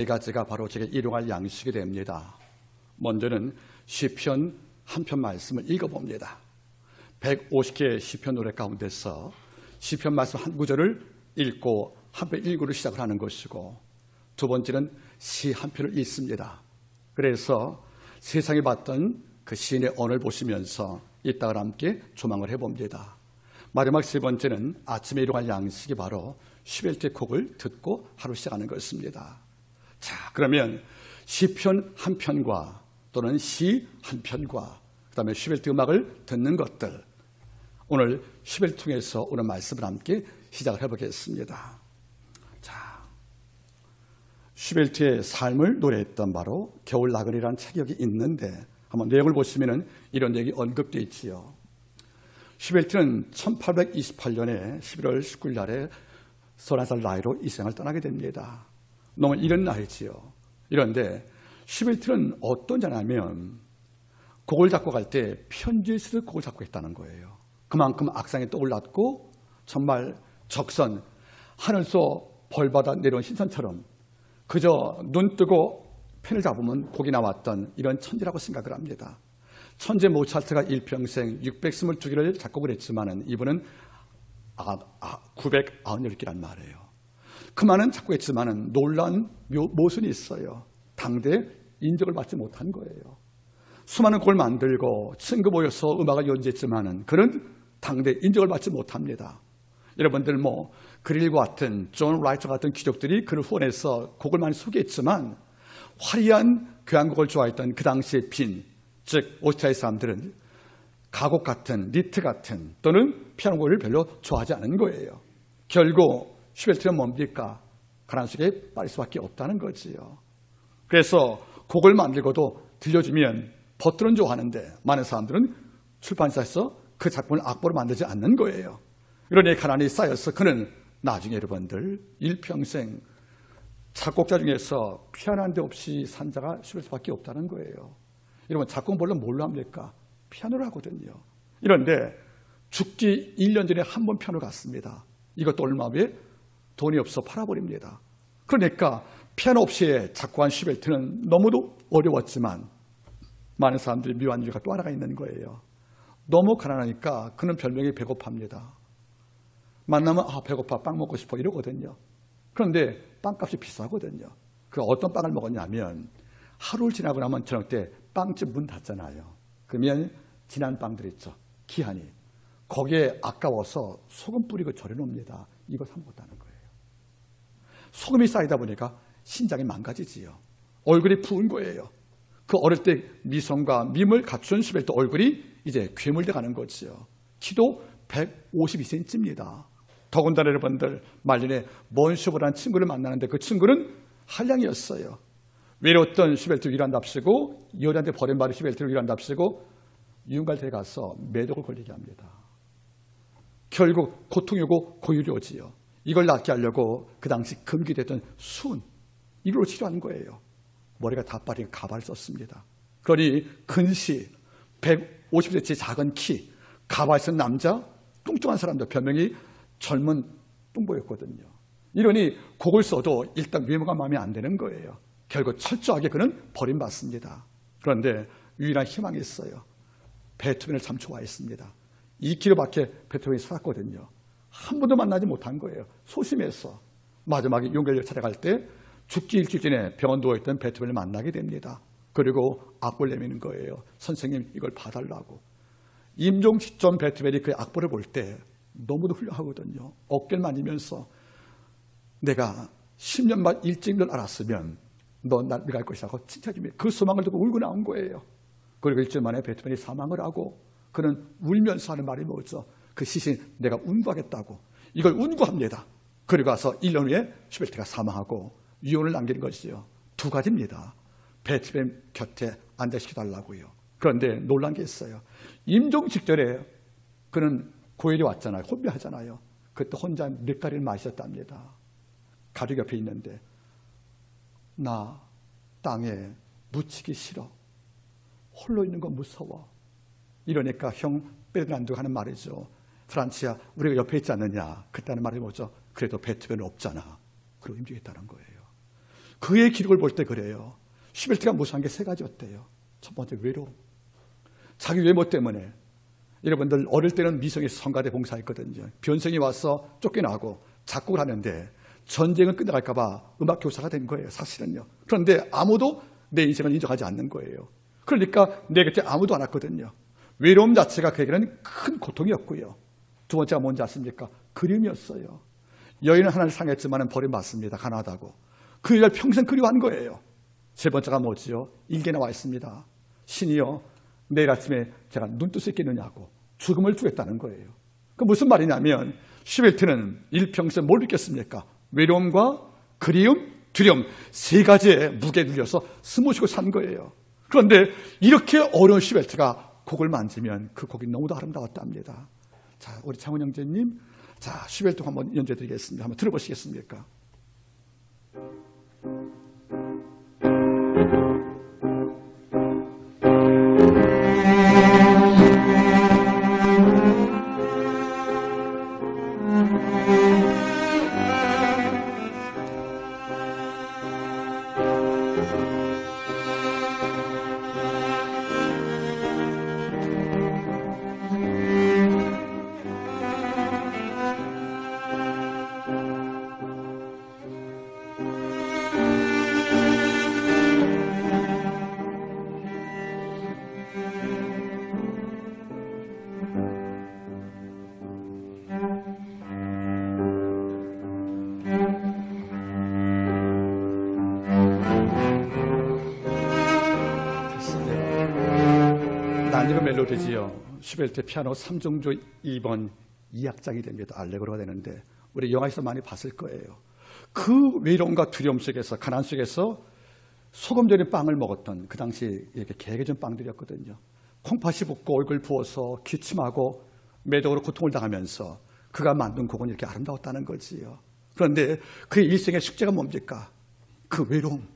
이 가지가 바로 제가 일용할 양식이 됩니다. 먼저는 시편 한 편 말씀을 읽어봅니다. 150개의 시편 노래 가운데서 시편 말씀 한 구절을 읽고 한 편 읽으로 시작을 하는 것이고, 두 번째는 시 한 편을 읽습니다. 그래서 세상이 봤던 그 시인의 언어를 보시면서 이따가 함께 조망을 해봅니다. 마지막 세 번째는 아침에 일용할 양식이 바로 슈벨트의 곡을 듣고 하루 시작하는 것입니다. 자, 그러면 시편 한 편과 또는 시 한 편과 그 다음에 슈벨트 음악을 듣는 것들, 오늘 슈벨트 통해서 오늘 말씀을 함께 시작을 해보겠습니다. 자, 슈벨트의 삶을 노래했던 바로 겨울 나그네라는 책이 여기 있는데 한번 내용을 보시면 이런 얘기 언급되어 있지요. 슈벨트는 1828년에 11월 19일 날에 31살 나이로 이 세상을 떠나게 됩니다. 너무 이른 나이지요. 이런데 슈벨트는 어떤 자냐면 곡을 작곡할 때 편지를 쓰듯 곡을 작곡했다는 거예요. 그만큼 악상이 떠올랐고 정말 적선, 하늘서 벌받아 내려온 신선처럼 그저 눈 뜨고 펜을 잡으면 곡이 나왔던 이런 천재라고 생각을 합니다. 천재 모차르트가 일평생 622개를 작곡을 했지만 이분은 998개란 말이에요. 그 많은 작곡했지만 놀라운 모순이 있어요. 당대 인정을 받지 못한 거예요. 수많은 곡을 만들고 친구 모여서 음악을 연주했지만 그는 당대 인정을 받지 못합니다. 여러분들 그릴과 같은 존 라이터 같은 귀족들이 그를 후원해서 곡을 많이 소개했지만 화려한 교향곡을 좋아했던 그 당시의 빈, 즉 오스트리아의 사람들은 가곡 같은 리트 같은 또는 피아노곡을 별로 좋아하지 않은 거예요. 결국 슈벨트는 뭡니까? 가난 속에 빠질 수밖에 없다는 거지요. 그래서 곡을 만들고도 들려주면 버트는 좋아하는데 많은 사람들은 출판사에서 그 작품을 악보로 만들지 않는 거예요. 그러니 가난이 쌓여서 그는 나중에 여러분들 일평생 작곡자 중에서 피아노 한 대 없이 산 자가 슈벨트밖에 없다는 거예요. 여러분 작곡 물론 뭘로 합니까? 피아노를 하거든요. 이런데 죽기 1년 전에 한 번 피아노 갔습니다. 이것도 얼마에 돈이 없어 팔아버립니다. 그러니까 피아노 없이 작곡한 슈벨트는 너무도 어려웠지만 많은 사람들이 미워하는 이유가 또 하나가 있는 거예요. 너무 가난하니까 그는 별명이 배고파입니다. 만나면 배고파, 빵 먹고 싶어 이러거든요. 그런데 빵값이 비싸거든요. 그 어떤 빵을 먹었냐면 하루를 지나고 나면 저녁 때 빵집 문 닫잖아요. 그러면 지난 빵들 있죠. 기한이. 거기에 아까워서 소금 뿌리고 절여놓습니다. 이거 사 먹었다는 거예요. 소금이 쌓이다 보니까 신장이 망가지지요. 얼굴이 부은 거예요. 그 어릴 때 미성과 밈을 갖춘 슈벨트 얼굴이 이제 괴물돼 가는 거지요. 키도 152cm입니다. 더군다나 여러분들 말년에 먼슈버라는 친구를 만나는데 그 친구는 한량이었어요. 외로웠던 슈벨트 위로한답시고 여자한테 버림받은 슈벨트를 위로한답시고 유흥갈대에 가서 매독을 걸리게 합니다. 결국 고통이 오고 고율이 오지요. 이걸 낫게 하려고 그 당시 금기됐던 순, 이걸로 치료하는 거예요. 머리가 다 빠진 가발을 썼습니다. 그러니 근시, 150cm 작은 키, 가발 쓴 남자, 뚱뚱한 사람들 별명이 젊은 뚱보였거든요. 이러니 곡을 써도 일단 외모가 마음에 안 드는 거예요. 결국 철저하게 그는 버림받습니다. 그런데 유일한 희망이 있어요. 베토벤을 참 좋아했습니다. 2km밖에 베토벤이 살았거든요. 한 번도 만나지 못한 거예요. 소심해서. 마지막에 용결을 찾아갈 때 죽기 일주일 전에 병원 누워있던 베토벤을 만나게 됩니다. 그리고 악보를 내미는 거예요. 선생님 이걸 봐달라고. 임종 시점 베토벤이 그 악보를 볼 때 너무도 훌륭하거든요. 어깨를 만지면서 내가 10년만 일찍 널 알았으면 너 날 믿을 것이라고 칭찬해주며 그 소망을 듣고 울고 나온 거예요. 그리고 일주일 만에 베토벤이 사망을 하고 그는 울면서 하는 말이 뭐죠? 그 시신 내가 운구하겠다고. 이걸 운구합니다. 그리고 와서 1년 후에 슈벨트가 사망하고 유언을 남기는 것이요. 두 가지입니다. 베토벤 곁에 앉아시켜달라고요. 그런데 놀란 게 있어요. 임종 직전에 그는 고열이 왔잖아요. 혼미하잖아요. 그때 혼자 밀가리를 마셨답니다. 가족 옆에 있는데 나 땅에 묻히기 싫어. 홀로 있는 건 무서워. 이러니까 형 베르난도가 하는 말이죠. 프란치야 우리가 옆에 있지 않느냐. 그때 하는 말이 뭐죠? 그래도 베토벤은 없잖아. 그러고 임종했다는 거예요. 그의 기록을 볼 때 그래요. 슈벨트가 무사한 게 세 가지였대요. 첫 번째, 외로움. 자기 외모 때문에. 여러분들 어릴 때는 미성에서 성가대 봉사했거든요. 변성이 와서 쫓겨나고 작곡을 하는데 전쟁은 끝나갈까 봐 음악 교사가 된 거예요. 사실은요. 그런데 아무도 내 인생을 인정하지 않는 거예요. 그러니까 내 곁에 아무도 안 왔거든요. 외로움 자체가 그에게는 큰 고통이었고요. 두 번째가 뭔지 아십니까? 그리움이었어요. 여인은 하나를 사랑했지만 버림받습니다. 가난하다고. 그 여자를 평생 그리워한 거예요. 세 번째가 뭐지요? 일기에 나와 있습니다. 신이여 내일 아침에 제가 눈 뜰 수 있겠느냐고 죽음을 주겠다는 거예요. 그 무슨 말이냐면 슈벨트는 일평생 뭘 느꼈습니까? 외로움과 그리움, 두려움 세 가지의 무게에 눌려서 숨을 쉬고 산 거예요. 그런데 이렇게 어려운 슈벨트가 곡을 만지면 그 곡이 너무도 아름다웠답니다. 자, 우리 창훈 형제님, 자, 슈벨트 한번 연주해 드리겠습니다. 한번 들어보시겠습니까? 난이도 멜로디지요. 슈벨트 피아노 3중조 2번 2악장이 됩니다. 알레그로가 되는데 우리 영화에서 많이 봤을 거예요. 그 외로움과 두려움 속에서 가난 속에서 소금 절인 빵을 먹었던 그 당시 이렇게 개개전 빵들이었거든요. 콩팥이 붓고 얼굴 부어서 기침하고 매독으로 고통을 당하면서 그가 만든 곡은 이렇게 아름다웠다는 거지요. 그런데 그의 일생의 숙제가 뭡니까? 그 외로움,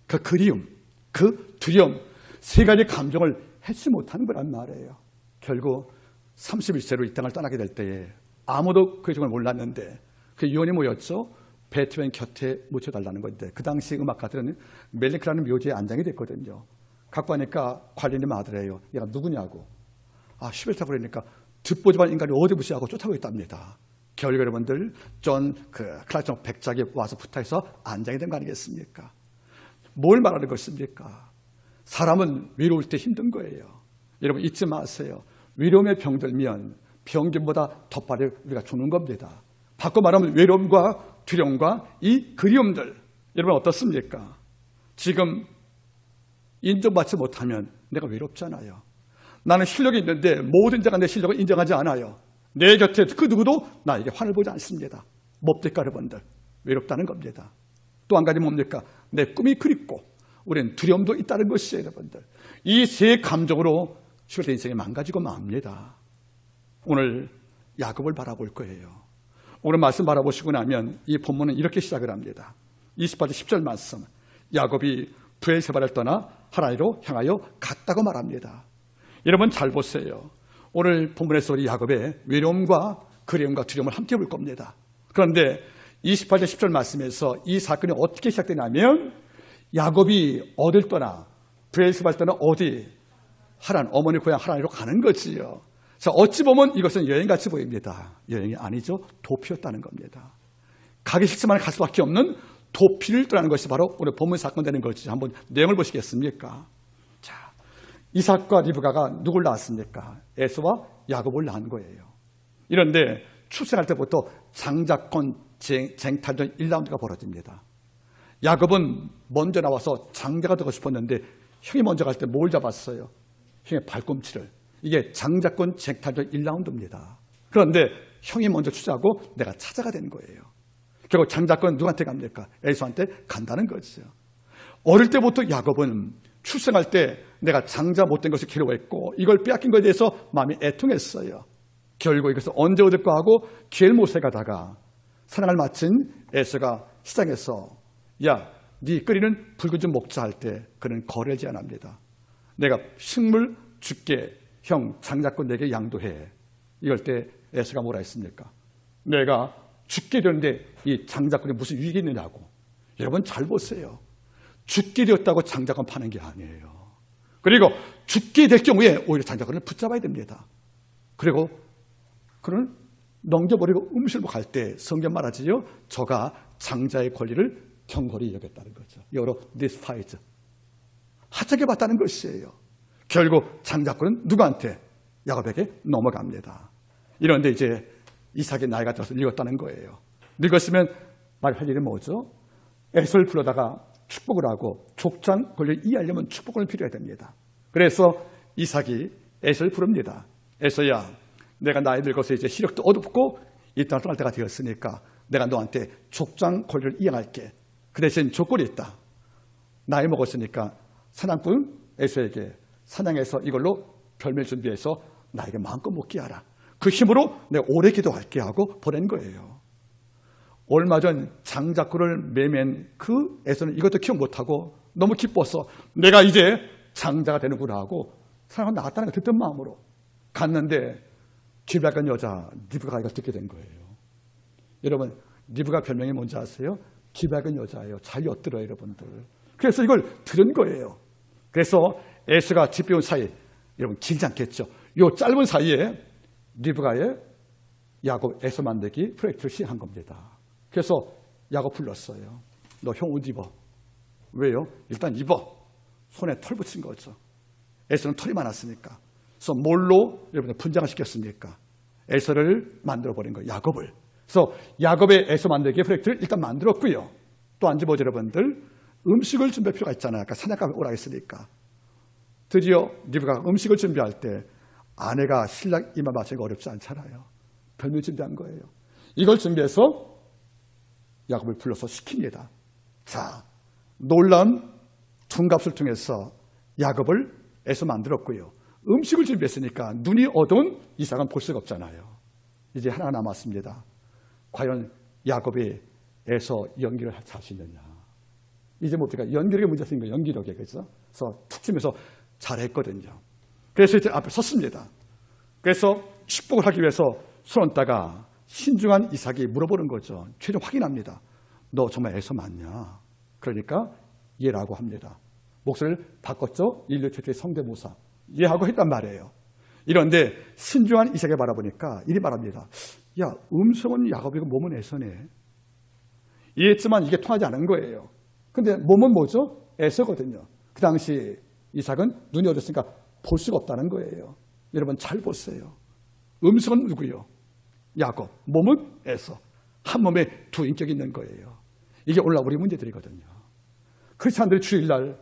그 그리움, 그 두려움 세 가지 감정을 해치 못하는 거란 말이에요. 결국 31세로 이 땅을 떠나게 될 때에 아무도 그의 죽음을 몰랐는데 그 유언이 뭐였죠? 베토벤 곁에 묻혀달라는 건데 그 당시 음악가들은 멜링크라는 묘지에 안장이 됐거든요. 갖고 가니까 관리님 아들이에요. 얘가 누구냐고. 아, 슈벨트 그러니까 듣보지만 인간이 어디 무시하고 쫓아오고 있답니다. 결국 여러분들 클라이ton 백작이 와서 붙어서 안장이 된 거 아니겠습니까? 뭘 말하는 것입니까? 사람은 외로울 때 힘든 거예요. 여러분 잊지 마세요. 외로움에 병들면 병균보다 더 빨리 우리가 죽는 겁니다. 바꿔 말하면 외로움과 두려움과 이 그리움들 여러분 어떻습니까? 지금 인정받지 못하면 내가 외롭잖아요. 나는 실력이 있는데 모든 자가 내 실력을 인정하지 않아요. 내 곁에 그 누구도 나에게 환을 보지 않습니다. 뭡니까 여러분들? 외롭다는 겁니다. 또 한 가지 뭡니까? 내 꿈이 그립고 우리는 두려움도 있다는 것이에요. 여러분들. 이 세 감정으로 슈벨트 인생이 망가지고 맙니다. 오늘 야곱을 바라볼 거예요. 오늘 말씀 바라보시고 나면 이 본문은 이렇게 시작을 합니다. 28절 10절 말씀. 야곱이 브엘세바를 떠나 하라니로 향하여 갔다고 말합니다. 여러분 잘 보세요. 오늘 본문에서 우리 야곱의 외로움과 그리움과 두려움을 함께 볼 겁니다. 그런데 28절 10절 말씀에서 이 사건이 어떻게 시작되냐면 야곱이 어딜 떠나 브엘세바를 떠나 어디? 하란, 어머니 고향 하란으로 가는 거지요. 자, 어찌 보면 이것은 여행같이 보입니다. 여행이 아니죠. 도피였다는 겁니다. 가기 싫지만 갈 수밖에 없는 도피를 떠나는 것이 바로 오늘 본문 사건 되는 거지. 한번 내용을 보시겠습니까? 자, 이삭과 리브가가 누굴 낳았습니까? 에서와 야곱을 낳은 거예요. 이런데 출생할 때부터 장자권 쟁탈전 1라운드가 벌어집니다. 야곱은 먼저 나와서 장자가 되고 싶었는데 형이 먼저 갈 때 뭘 잡았어요? 형의 발꿈치를. 이게 장자권 쟁탈전 1라운드입니다. 그런데 형이 먼저 취하고 내가 찾아가 된 거예요. 결국 장자권은 누구한테 갑니까? 에서한테 간다는 거죠. 어릴 때부터 야곱은 출생할 때 내가 장자 못된 것을 괴로워했고 이걸 빼앗긴 것에 대해서 마음이 애통했어요. 결국 이것을 언제 얻을까 하고 기엘못에 가다가 사냥을 마친 에서가 시장에서 야, 네 끓이는 붉은 좀 먹자 할 때 그는 거래를 제안합니다. 내가 식물 줄게. 형 장자권 내게 양도해. 이럴 때 에서가 뭐라 했습니까? 내가 죽게 되는데 이 장자권에 무슨 유익이 있느냐고. 여러분 잘 보세요. 죽게 되었다고 장자권 파는 게 아니에요. 그리고 죽게 될 경우에 오히려 장자권을 붙잡아야 됩니다. 그리고 그는 넘겨버리고 음식을 갈 때 성경 말하지요. 저가 장자의 권리를 경홀히 여겼다는 거죠. 여러 despised. 하찮게 봤다는 것이에요. 결국 장자권은 누구한테? 야곱에게 넘어갑니다. 이런데 이제 이삭의 나이가 들어서 늙었다는 거예요. 늙었으면 말할 일이 뭐죠? 에서를 불러다가 축복을 하고 족장 권리를 이해하려면 축복을 필요해야 됩니다. 그래서 이삭이 에서를 부릅니다. 에서야, 내가 나이 늙어서 이제 시력도 어둡고 이 땅을 떠날 때가 되었으니까 내가 너한테 족장 권리를 이행할게. 그 대신 조건이 있다. 나이 먹었으니까 사냥꾼 에서에게 사냥해서 이걸로 별매를 준비해서 나에게 마음껏 먹게 하라. 그 힘으로 내가 오래 기도할게 하고 보낸 거예요. 얼마 전 장자권을 매맨 그 에서는 이것도 기억 못하고 너무 기뻐서 내가 이제 장자가 되는구나 하고 사람은 나갔다는 걸 듣던 마음으로 갔는데 뒤바간 여자 리브가가 이걸 듣게 된 거예요. 여러분, 리브가 별명이 뭔지 아세요? 뒤바간 여자예요. 잘 엿들어요, 여러분들. 그래서 이걸 들은 거예요. 그래서 에서가 집 비운 사이, 여러분 길지 않겠죠? 요 짧은 사이에 리브가의 야곱 에서 만들기 프로젝트를 시행한 겁니다. 그래서 야곱 불렀어요. 너 형 옷 입어. 왜요? 일단 입어. 손에 털 붙인 거죠. 에서는 털이 많았으니까. 그래서 뭘로 여러분들 분장을 시켰습니까? 에서를 만들어버린 거예요. 야곱을. 그래서 야곱의 에서 만들기 프로젝트를 일단 만들었고요. 또 앉아 보죠, 여러분들. 음식을 준비할 필요가 있잖아요. 아까 사냥감을 오라 했으니까. 드디어 리브가가 음식을 준비할 때 아내가 신랑 이마 맞추기가 어렵지 않잖아요. 별미 준비한 거예요. 이걸 준비해서 야곱을 불러서 시킵니다. 자, 놀라운 둔갑을 통해서 야곱을 에서 만들었고요. 음식을 준비했으니까 눈이 어두운 이삭은 볼 수가 없잖아요. 이제 하나가 남았습니다. 과연 야곱이 에서 연기를 잘 수 있느냐. 이제 뭡니까? 연기력에 문제가 생긴 거예요. 연기력에. 그래서 툭 치면서 잘했거든요. 그래서 이제 앞에 섰습니다. 그래서 축복을 하기 위해서 손 얹다가 신중한 이삭이 물어보는 거죠. 최종 확인합니다. 너 정말 에서 맞냐? 그러니까 예라고 합니다. 목소리를 바꿨죠. 인류 최초의 성대모사. 예하고 했단 말이에요. 이런데 신중한 이삭을 바라보니까 이리 말합니다. 야, 음성은 야곱이고 몸은 에서네. 이해했지만 이게 통하지 않은 거예요. 근데 몸은 뭐죠? 에서거든요. 그 당시 이삭은 눈이 어렸으니까 볼 수가 없다는 거예요. 여러분 잘 보세요. 음성은 누구요? 야곱. 몸은 에서. 한 몸에 두 인격이 있는 거예요. 이게 오늘날 우리 문제들이거든요. 크리스찬들이 주일날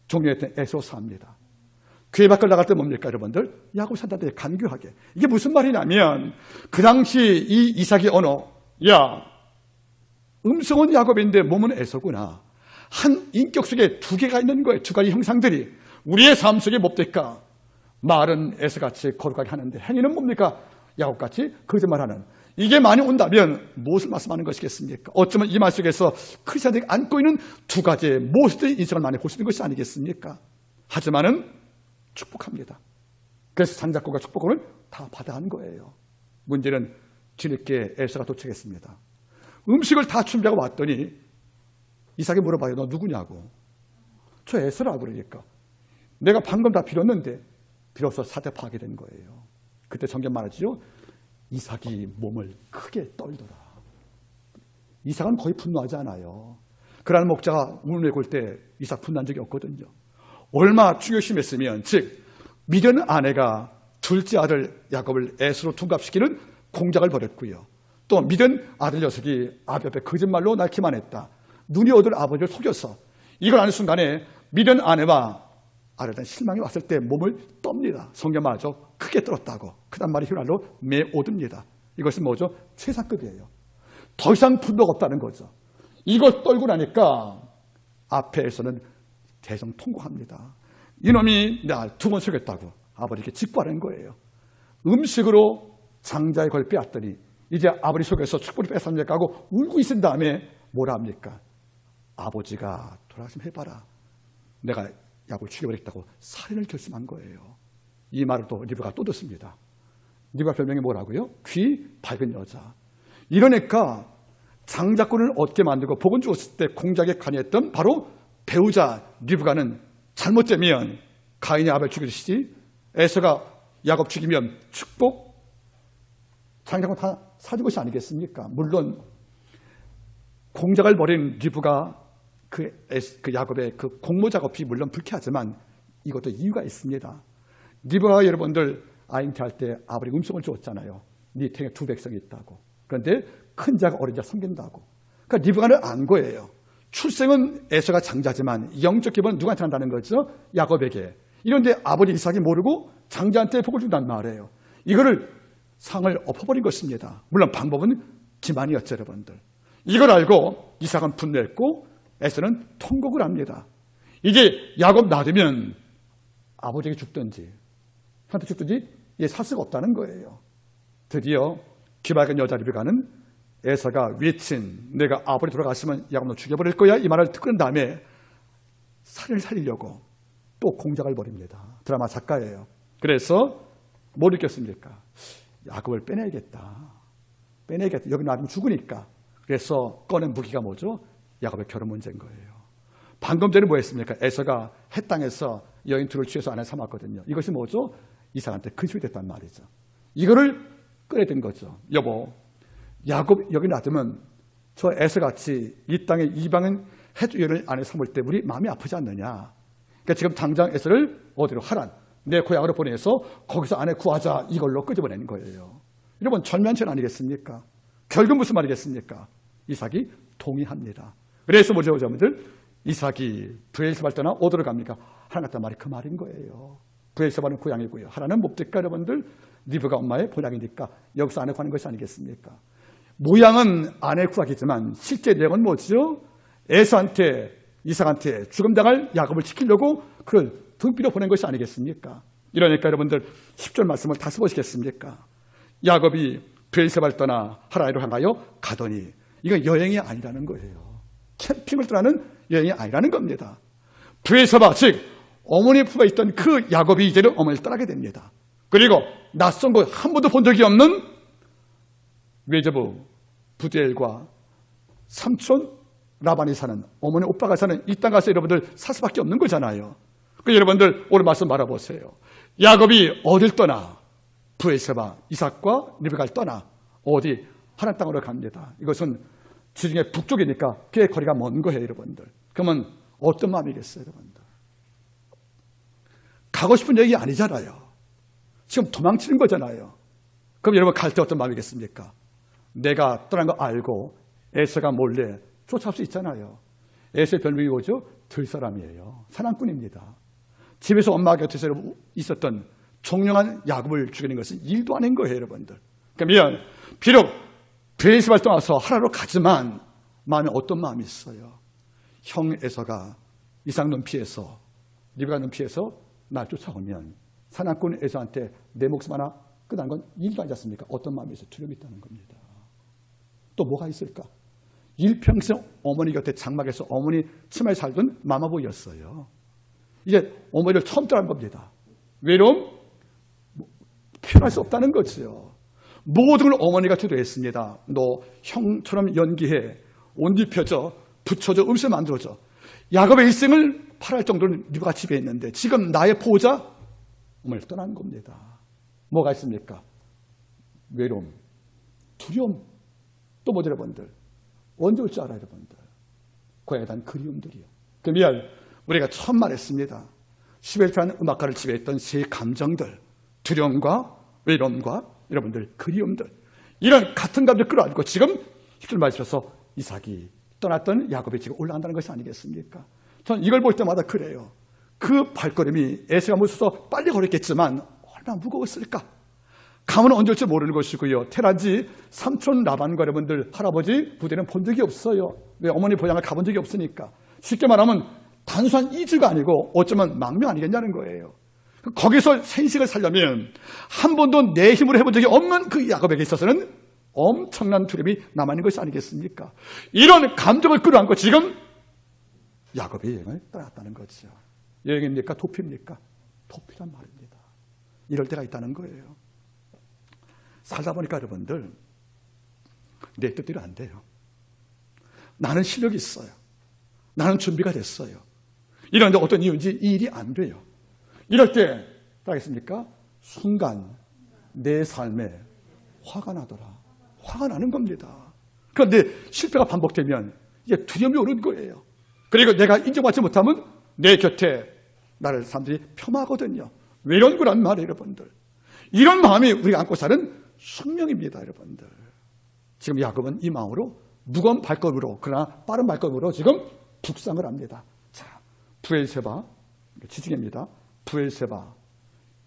종료했던 에서사입니다. 교회 밖을 나갈 때 뭡니까, 여러분들? 야곱 산다는데 간교하게. 이게 무슨 말이냐면 그 당시 이 이삭의 언어, 야, 음성은 야곱인데 몸은 에서구나. 한 인격 속에 두 개가 있는 거예요. 두 가지 형상들이. 우리의 삶 속에 뭡니까? 말은 에서같이 거룩하게 하는데 행위는 뭡니까? 야곱같이 거짓말하는. 이게 많이 온다면 무엇을 말씀하는 것이겠습니까? 어쩌면 이 말 속에서 크리스천들이 안고 있는 두 가지의 모습들의 인생을 많이 볼 수 있는 것이 아니겠습니까? 하지만은 축복합니다. 그래서 장자권과 축복을 다 받아간 거예요. 문제는 뒤늦게 에서가 도착했습니다. 음식을 다 준비하고 왔더니 이삭이 물어봐요. 너 누구냐고. 저 에서라고 그러니까. 내가 방금 다 빌었는데 비로소 사태 파악이 된 거예요. 그때 성경 말하지요. 이삭이 몸을 크게 떨더라. 이삭은 거의 분노하지 않아요. 그러한 목자가 문을 내골 때 이삭 분노한 적이 없거든요. 얼마 충격심했으면 즉 미디안 아내가 둘째 아들 야곱을 에서로 둔갑시키는 공작을 벌였고요. 또 미디안 아들 녀석이 아비 앞에 거짓말로 낳기만 했다. 눈이 어두운 아버지를 속여서 이걸 아는 순간에 미디안 아내와 아들에 대한 실망이 왔을 때 몸을 떱니다. 성경 말하죠. 크게 떨었다고. 그다음 말이 히브리어로 메오드입니다. 이것은 뭐죠? 최상급이에요. 더 이상 분노가 없다는 거죠. 이걸 떨고 나니까 앞에서는 대성통곡합니다. 이놈이 날 두 번 속였다고 아버지께 직구하는 거예요. 음식으로 장자의 걸 빼앗더니 이제 아버지 속에서 축복을 뺏었냐고 하고 울고 있은 다음에 뭐라 합니까? 아버지가 돌아가시면 해봐라. 내가 야곱을 죽여버리겠다고 살인을 결심한 거예요. 이 말을 또 리브가 또 듣습니다. 리브가 별명이 뭐라고요? 귀 밝은 여자. 이러니까 장자권을 얻게 만들고 복은 주었을 때 공작에 관여했던 바로 배우자 리브가는 잘못되면 가인이 아벨 죽이듯이 에서가 야곱 죽이면 축복, 장자권 다 사준 것이 아니겠습니까? 물론 공작을 벌인 리브가 그 야곱의 그 공모 작업이 물론 불쾌하지만 이것도 이유가 있습니다. 리브가 여러분들 아잉태할 때 아버지 음성을 주었잖아요. 네 탱에 두 백성이 있다고. 그런데 큰 자가 어린 자 섬긴다고. 그러니까 리브가는 안 거예요. 출생은 에서가 장자지만 영적 기본은 누구한테 한다는 거죠? 야곱에게. 이런데 아버지 이삭이 모르고 장자한테 복을 준다는 말이에요. 이거를 상을 엎어버린 것입니다. 물론 방법은 기만이었죠, 여러분들. 이걸 알고 이삭은 분노했고 에서는 통곡을 합니다. 이제 야곱 놔두면 아버지에게 죽든지 형한테 죽든지 얘 살 수가 없다는 거예요. 드디어 귀맑은 여자 리브가는 에서가 외친 내가 아버지 돌아갔으면 야곱 너 죽여버릴 거야 이 말을 듣고 난 다음에 살을 살리려고 또 공작을 벌입니다. 드라마 작가예요. 그래서 뭘 느꼈습니까? 야곱을 빼내야겠다. 여기 놔두면 죽으니까. 그래서 꺼낸 무기가 뭐죠? 야곱의 결혼 문제인 거예요. 방금 전에 뭐 했습니까? 에서가 헷 땅에서 여인 둘을 취해서 아내 삼았거든요. 이것이 뭐죠? 이삭한테 근심이 됐단 말이죠. 이거를 꺼내든 거죠. 여보, 야곱 여기 놔두면 저 에서같이 이 땅에 이방인 헷 여인을 아내 삼을 때 우리 마음이 아프지 않느냐. 그러니까 지금 당장 에서를 어디로 하란, 내 고향으로 보내서 거기서 아내 구하자, 이걸로 끄집어내는 거예요. 여러분 절면천 아니겠습니까? 결국 무슨 말이겠습니까? 이삭이 동의합니다. 그래서 뭐죠, 여러분들? 이삭이 브엘세바를 떠나 어디로 갑니까? 하나님 같단 말이 그 말인 거예요. 브엘세바는 고향이고요. 하나는 뭡니까, 여러분들? 리브가 엄마의 본향이니까 여기서 아내 구하는 것이 아니겠습니까? 모양은 아내 구하기지만 실제 내용은 뭐죠? 에서한테, 이삭한테 죽음당할 야곱을 지키려고 그를 등비로 보낸 것이 아니겠습니까? 이러니까 여러분들 10절 말씀을 다시 보시겠습니까? 야곱이 브엘세바를 떠나 하란으로 향하여 가더니, 이건 여행이 아니라는 거예요. 캠핑을 떠나는 여행이 아니라는 겁니다. 브엘세바, 즉 어머니 품에 있던 그 야곱이 이제는 어머니를 떠나게 됩니다. 그리고 낯선 곳 한 번도 본 적이 없는 외조부 부디엘과 삼촌 라반이 사는, 어머니 오빠가 사는 이 땅 가서 여러분들 살 수밖에 없는 거잖아요. 그 여러분들 오늘 말씀 말아보세요. 야곱이 어딜 떠나? 브엘세바, 이삭과 리브가를 떠나 어디? 하란 땅으로 갑니다. 이것은 지중해 북쪽이니까 꽤 거리가 먼 거예요, 여러분들. 그러면 어떤 마음이겠어요, 여러분들? 가고 싶은 얘기 아니잖아요. 지금 도망치는 거잖아요. 그럼 여러분 갈 때 어떤 마음이겠습니까? 내가 떠난 거 알고 에서가 몰래 쫓아올 수 있잖아요. 에서의 별명이 뭐죠? 들사람이에요. 사냥꾼입니다. 집에서 엄마 곁에서 있었던 종영한 야곱을 죽이는 것은 일도 아닌 거예요, 여러분들. 그러면 비록 브엘세바를 떠나서 하라로 가지만 마음에 어떤 마음이 있어요? 형 에서가 이삭 눈피해서, 리브가 눈피해서 날 쫓아오면 사냥꾼 에서한테 내 목숨 하나 끝난 건 일도 아니지 않습니까? 어떤 마음이 있어요? 두려움이 있다는 겁니다. 또 뭐가 있을까? 일평생 어머니 곁에 장막에서 어머니 치마에 살던 마마보이였어요. 이제 어머니를 처음 떠난 겁니다. 외로움? 표현할 수 없다는 거죠. 모든 걸 어머니가 주도했습니다. 너 형처럼 연기해, 옷 입혀줘, 붙여줘, 음식 만들어줘. 야곱의 일생을 팔할 정도로 리브가 집에 있는데 지금 나의 보호자 어머니를 떠난 겁니다. 뭐가 있습니까? 외로움, 두려움, 또 뭐죠, 여러분들? 언제 올 줄 알아요, 여러분들? 고향에 대한 그리움들이요. 그러면 우리가 처음 말했습니다. 시벨트라는 음악가를 지배했던 세 감정들, 두려움과 외로움과 여러분들 그리움들, 이런 같은 감정을 끌어안고 지금 힘을 맞춰서 이삭이 떠났던 야곱이 지금 올라간다는 것이 아니겠습니까? 저는 이걸 볼 때마다 그래요. 그 발걸음이 에서가 무서워서 빨리 걸었겠지만 얼마나 무거웠을까? 가면 언제 올지 모르는 것이고요. 테란지 삼촌 라반과 여러분들 할아버지 부대는 본 적이 없어요. 왜? 어머니 고향을 가본 적이 없으니까. 쉽게 말하면 단순한 이주가 아니고 어쩌면 망명 아니겠냐는 거예요. 거기서 생식을 살려면 한 번도 내 힘으로 해본 적이 없는 그 야곱에게 있어서는 엄청난 두려움이 남아있는 것이 아니겠습니까? 이런 감정을 끌어안고 지금 야곱이 여행을 떠났다는 거죠. 여행입니까? 도피입니까? 도피란 말입니다. 이럴 때가 있다는 거예요. 살다 보니까 여러분들 내 뜻대로 안 돼요. 나는 실력이 있어요. 나는 준비가 됐어요. 이런데 어떤 이유인지 이 일이 안 돼요. 이럴 때 따겠습니까? 순간 내 삶에 화가 나더라. 화가 나는 겁니다. 그런데 실패가 반복되면 이제 두려움이 오는 거예요. 그리고 내가 인정받지 못하면 내 곁에 나를 사람들이 폄하하거든요. 왜 이런 거란 말이에요, 여러분들. 이런 마음이 우리가 안고 사는 숙명입니다, 여러분들. 지금 야곱은 이 마음으로 무거운 발걸음으로, 그러나 빠른 발걸음으로 지금 북상을 합니다. 자, 브엘세바, 지중해입니다. 브엘세바.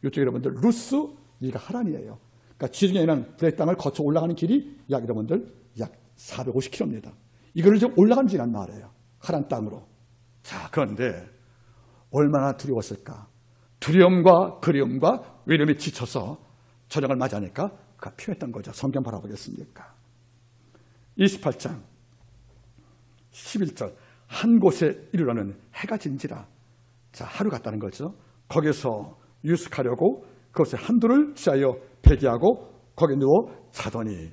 이쪽 여러분들, 루스, 이가 하란이에요. 그러니까 지중해에는 블레 땅을 거쳐 올라가는 길이 약 여러분들, 약 450km입니다. 이거를 지금 올라간 지란 말이에요. 하란 땅으로. 자, 그런데 얼마나 두려웠을까? 두려움과 그리움과 외로움에 지쳐서 저녁을 맞이하니까 그가 피했던 거죠. 성경 바라보겠습니까? 28장 11절 한 곳에 이르러는 해가 진지라. 자, 하루 갔다는 거죠. 거기서 유숙하려고 그곳에 한둘을 취하여 배기하고 거기 누워 자더니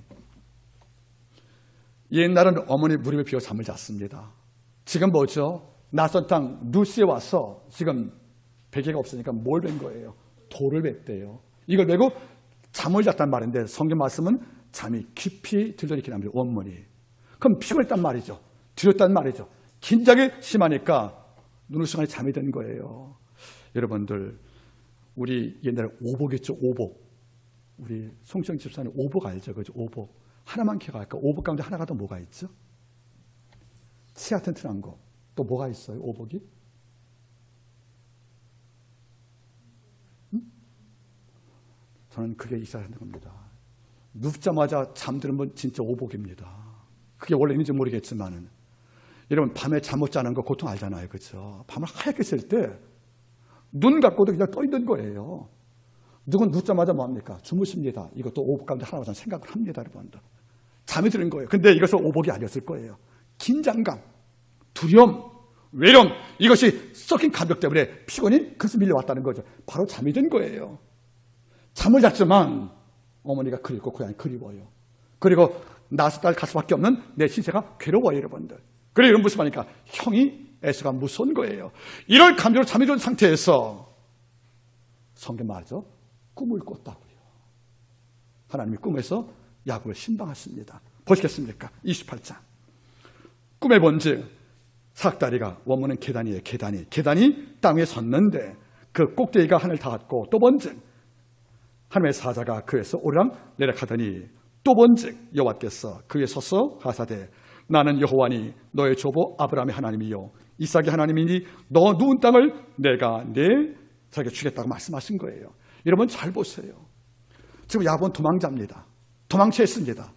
옛날은 어머니 무릎에 비어 잠을 잤습니다. 지금 뭐죠? 낯선 땅 루시에 와서 지금 베개가 없으니까 뭘 벤 거예요? 돌을 뱉대요. 이걸 베고 잠을 잤단 말인데 성경 말씀은 잠이 깊이 들더니 이렇게 나옵니다. 원문이. 그럼 피곤했단 말이죠. 두렵단 말이죠. 긴장이 심하니까 눈을 순간에 잠이 든 거예요. 여러분들 우리 옛날에 오복 있죠. 오복. 우리 송시영 집사님 오복 알죠? 그죠? 오복. 하나만 기억할까? 오복 가운데 하나가 더 뭐가 있죠? 치아 튼튼한 거. 또 뭐가 있어요? 오복이? 저는 그게 있어야 하는 겁니다. 눕자마자 잠드는 건 진짜 오복입니다. 그게 원래 있는지 모르겠지만은 여러분 밤에 잠 못 자는 거 고통 알잖아요. 그렇죠? 밤을 하얗게 쓸 때 눈 감고도 그냥 떠 있는 거예요. 누군 눕자마자 뭐합니까? 주무십니다. 이것도 오복 가운데 하나로 저는 생각을 합니다. 여러분들. 잠이 드는 거예요. 근데 이것은 오복이 아니었을 거예요. 긴장감, 두려움, 외로움, 이것이 섞인 감격 때문에 피곤이 그래서 밀려왔다는 거죠. 바로 잠이 든 거예요. 잠을 잤지만 어머니가 그립고 고향이 그리워요. 그리고 나서 딸 갈 수밖에 없는 내 신세가 괴로워요, 여러분들. 그래, 이런 무슨 말입니까? 형이 에서가 무서운 거예요. 이럴 감정으로 잠이 든 상태에서 성경 말이죠. 꿈을 꿨다고요. 하나님이 꿈에서 야곱을 신방하십니다. 보시겠습니까? 28장. 꿈에 본즉 사닥다리가 원문은 계단이에요. 계단이 땅 위에 섰는데 그 꼭대기가 하늘 닿았고 또 본즉 하나님의 사자가 그에서 오르락 내려가더니 또 본즉 여호와께서 그에 서서 가사대 나는 여호와니 너의 조부 아브라함의 하나님이요 이삭의 하나님이니 너 누운 땅을 내가 내 자기에게 주겠다고 말씀하신 거예요. 여러분 잘 보세요. 지금 야곱은 도망자입니다. 도망치했습니다.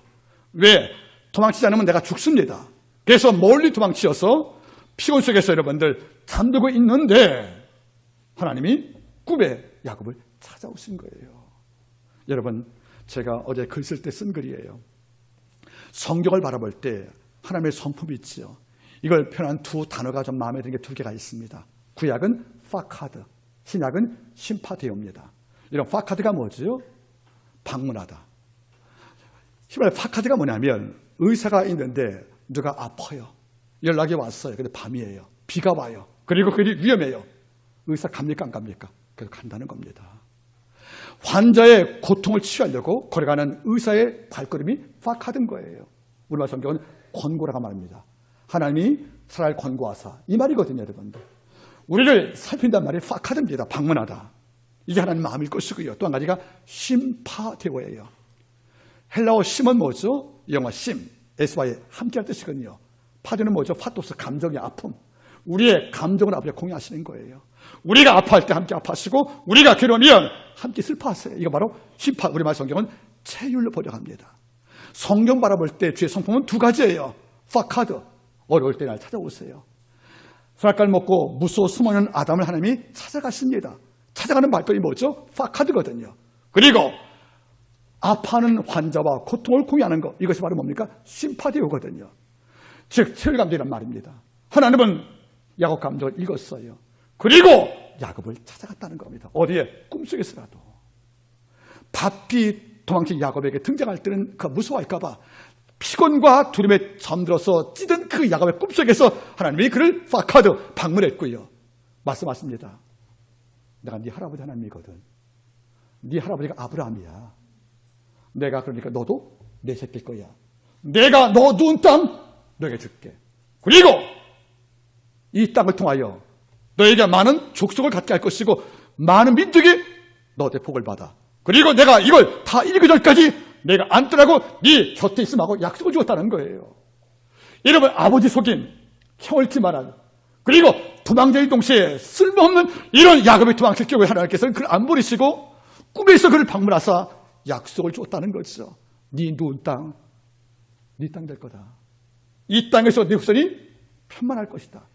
왜? 도망치지 않으면 내가 죽습니다. 그래서 멀리 도망치어서 피곤 속에서 여러분들 잠들고 있는데 하나님이 꿈에 야곱을 찾아오신 거예요. 여러분 제가 어제 글 쓸 때 쓴 글이에요. 성경을 바라볼 때 하나님의 성품이 있지요. 이걸 표현한 두 단어가 좀 마음에 드는 게 두 개가 있습니다. 구약은 파카드, 신약은 심파데오입니다. 이런 파카드가 뭐지요? 방문하다. 히브리어 파카드가 뭐냐면 의사가 있는데 누가 아파요. 연락이 왔어요. 근데 밤이에요. 비가 와요. 그리고 그게 위험해요. 의사 갑니까 안 갑니까? 그래서 간다는 겁니다. 환자의 고통을 치유하려고 걸어가는 의사의 발걸음이 파카드인 거예요. 우리말 성경은 권고라고 말합니다. 하나님이 사람을 권고하사 이 말이거든요, 여러분들. 우리를 살핀단 말이 파카드입니다. 방문하다. 이게 하나님 마음일 것이고요. 또 한 가지가 심파데오예요. 헬라어 심은 뭐죠? 영어 심, S와의 함께할 뜻이거든요. 파드는 뭐죠? 파토스, 감정의 아픔. 우리의 감정을 앞에 공유하시는 거예요. 우리가 아파할 때 함께 아파하시고 우리가 괴로우면 함께 슬퍼하세요. 이거 바로 심파. 우리말 성경은 체휼로 번역합니다. 성경 바라볼 때 주의 성품은 두 가지예요. 파카드, 어려울 때 날 찾아오세요. 선악과를 먹고 무서워 숨어있는 아담을 하나님이 찾아가십니다. 찾아가는 발걸음이 뭐죠? 파카드거든요. 그리고 아파하는 환자와 고통을 공유하는 것, 이것이 바로 뭡니까? 심파디오거든요. 즉 체혈감정이란 말입니다. 하나님은 야곱 감정을 읽었어요. 그리고 야곱을 찾아갔다는 겁니다. 어디에? 꿈속에서라도. 바삐 도망친 야곱에게 등장할 때는 그 무서워할까 봐 피곤과 두려움에 잠들어서 찌든 그 야곱의 꿈속에서 하나님이 그를 파카드 방문했고요. 말씀하십니다. 내가 네 할아버지 하나님이거든. 네 할아버지가 아브라함이야. 내가 그러니까 너도 내 새끼일 거야. 내가 너 누운 땅 너에게 줄게. 그리고 이 땅을 통하여 너에게 많은 족속을 갖게 할 것이고 많은 민족이 너의 복을 받아. 그리고 내가 이걸 다 이루기 전까지 내가 안 떠나고 네 곁에 있으면 하고 약속을 주었다는 거예요. 여러분, 아버지 속인 형을치 말한, 그리고 도망자의 동시에 쓸모없는 이런 야곱의 도망칠 경우에 하나님께서는 그를 안 버리시고 꿈에서 그를 방문하사 약속을 주었다는 거죠. 네 누운 땅, 네 땅 될 거다. 이 땅에서 네 후손이 편만할 것이다.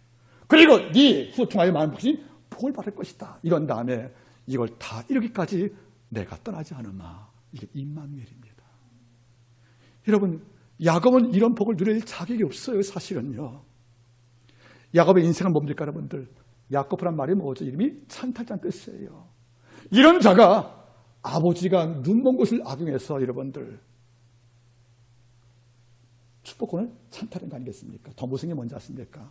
그리고 네 후손 통하여 많은 백성이 복을 받을 것이다. 이런 다음에 이걸 다 이루기까지 내가 떠나지 않으마. 이게 임마누엘입니다. 여러분, 야곱은 이런 복을 누릴 자격이 없어요. 사실은요. 야곱의 인생은 뭡니까 여러분들? 야곱이란 말이 뭐죠? 이름이 찬탈자는 뜻이에요. 이런 자가 아버지가 눈먼 곳을 악용해서 여러분들 축복권을 찬탈한 거 아니겠습니까? 더 무서운 게 뭔지 아십니까?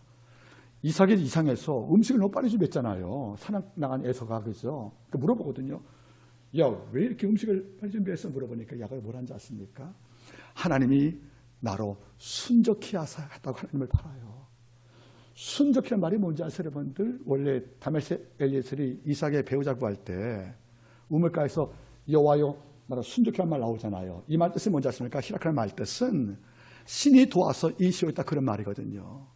이삭이 이상해서 음식을 너무 빨리 준비했잖아요. 사냥 나간 에서가, 그죠? 물어보거든요. 야, 왜 이렇게 음식을 빨리 준비해서 물어보니까 야곱이 뭐라는지 아십니까? 하나님이 나로 순적히 하사 했다고 하나님을 팔아요. 순적이라는 말이 뭔지 아세요, 여러분들? 원래 다메섹 엘리에셀이 이삭의 배우자 구할 때 우물가에서 여호와여 나로 순적이라는 말 나오잖아요. 이 말 뜻이 뭔지 아십니까? 히라크라는 말 뜻은 신이 도와서 일시오했다, 그런 말이거든요.